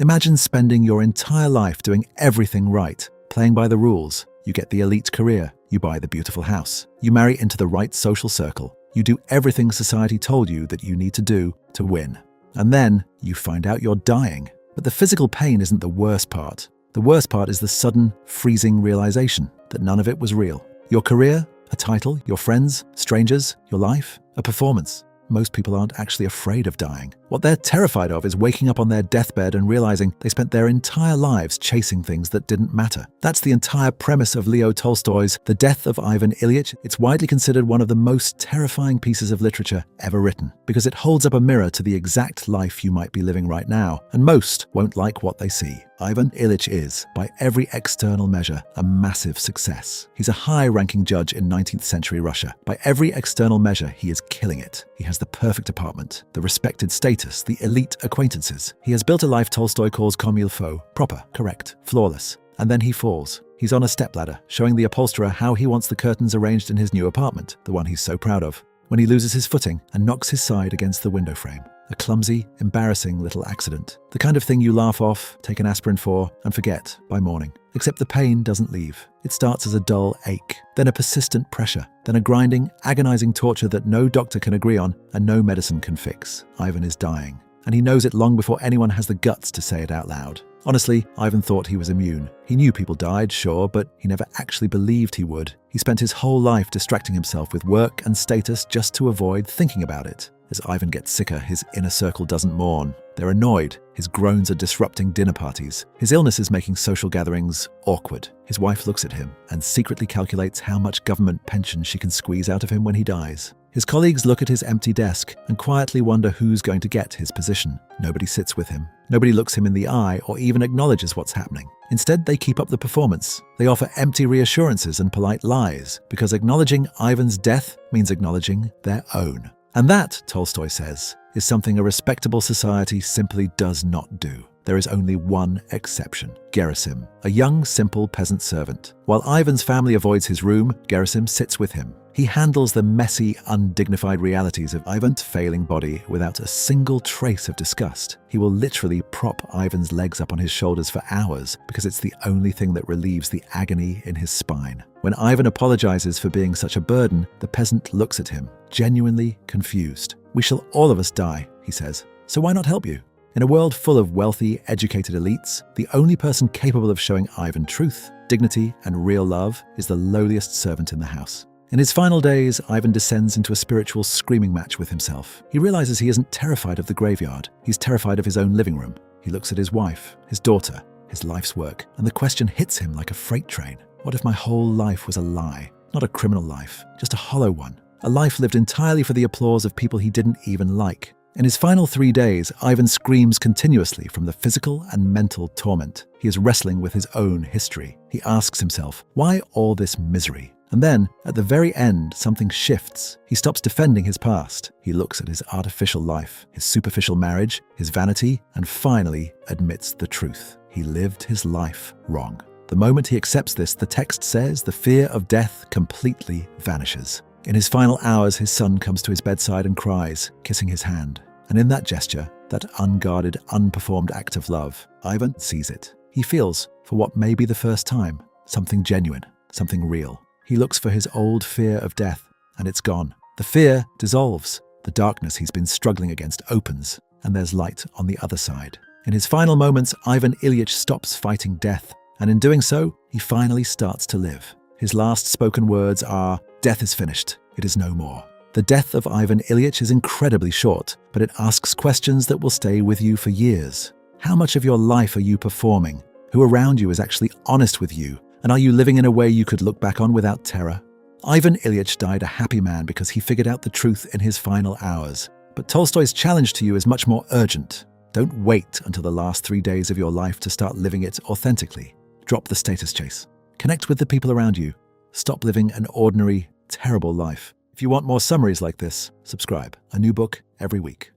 Imagine spending your entire life doing everything right, playing by the rules. You get the elite career, you buy the beautiful house, you marry into the right social circle, you do everything society told you that you need to do to win. And then you find out you're dying. But the physical pain isn't the worst part. The worst part is the sudden, freezing realization that none of it was real. Your career, a title, your friends, strangers, your life, a performance. Most people aren't actually afraid of dying. What they're terrified of is waking up on their deathbed and realizing they spent their entire lives chasing things that didn't matter. That's the entire premise of Leo Tolstoy's The Death of Ivan Ilyich. It's widely considered one of the most terrifying pieces of literature ever written, because it holds up a mirror to the exact life you might be living right now, and most won't like what they see. Ivan Ilyich is, by every external measure, a massive success. He's a high-ranking judge in 19th century Russia. By every external measure, he is killing it. He has the perfect apartment, the respected status, the elite acquaintances. He has built a life Tolstoy calls comme il faut, proper, correct, flawless. And then he falls. He's on a stepladder, showing the upholsterer how he wants the curtains arranged in his new apartment, the one he's so proud of, when he loses his footing and knocks his side against the window frame. A clumsy, embarrassing little accident. The kind of thing you laugh off, take an aspirin for, and forget by morning. Except the pain doesn't leave. It starts as a dull ache, then a persistent pressure, then a grinding, agonizing torture that no doctor can agree on and no medicine can fix. Ivan is dying, and he knows it long before anyone has the guts to say it out loud. Honestly, Ivan thought he was immune. He knew people died, sure, but he never actually believed he would. He spent his whole life distracting himself with work and status just to avoid thinking about it. As Ivan gets sicker, his inner circle doesn't mourn. They're annoyed. His groans are disrupting dinner parties. His illness is making social gatherings awkward. His wife looks at him and secretly calculates how much government pension she can squeeze out of him when he dies. His colleagues look at his empty desk and quietly wonder who's going to get his position. Nobody sits with him. Nobody looks him in the eye or even acknowledges what's happening. Instead, they keep up the performance. They offer empty reassurances and polite lies, because acknowledging Ivan's death means acknowledging their own. And that, Tolstoy says, is something a respectable society simply does not do. There is only one exception: Gerasim, a young, simple peasant servant. While Ivan's family avoids his room, Gerasim sits with him. He handles the messy, undignified realities of Ivan's failing body without a single trace of disgust. He will literally prop Ivan's legs up on his shoulders for hours because it's the only thing that relieves the agony in his spine. When Ivan apologizes for being such a burden, the peasant looks at him, genuinely confused. "We shall all of us die," he says, "so why not help you?" In a world full of wealthy, educated elites, the only person capable of showing Ivan truth, dignity, and real love is the lowliest servant in the house. In his final days, Ivan descends into a spiritual screaming match with himself. He realizes he isn't terrified of the graveyard. He's terrified of his own living room. He looks at his wife, his daughter, his life's work, and the question hits him like a freight train. What if my whole life was a lie? Not a criminal life, just a hollow one. A life lived entirely for the applause of people he didn't even like. In his final 3 days, Ivan screams continuously from the physical and mental torment. He is wrestling with his own history. He asks himself, why all this misery? And then, at the very end, something shifts. He stops defending his past. He looks at his artificial life, his superficial marriage, his vanity, and finally admits the truth. He lived his life wrong. The moment he accepts this, the text says the fear of death completely vanishes. In his final hours, his son comes to his bedside and cries, kissing his hand. And in that gesture, that unguarded, unperformed act of love, Ivan sees it. He feels, for what may be the first time, something genuine, something real. He looks for his old fear of death, and it's gone. The fear dissolves. The darkness he's been struggling against opens, and there's light on the other side. In his final moments, Ivan Ilyich stops fighting death, and in doing so, he finally starts to live. His last spoken words are, "Death is finished. It is no more." The death of Ivan Ilyich is incredibly short, but it asks questions that will stay with you for years. How much of your life are you performing? Who around you is actually honest with you? And are you living in a way you could look back on without terror? Ivan Ilyich died a happy man because he figured out the truth in his final hours. But Tolstoy's challenge to you is much more urgent. Don't wait until the last 3 days of your life to start living it authentically. Drop the status chase. Connect with the people around you. Stop living an ordinary, terrible life. If you want more summaries like this, subscribe. A new book every week.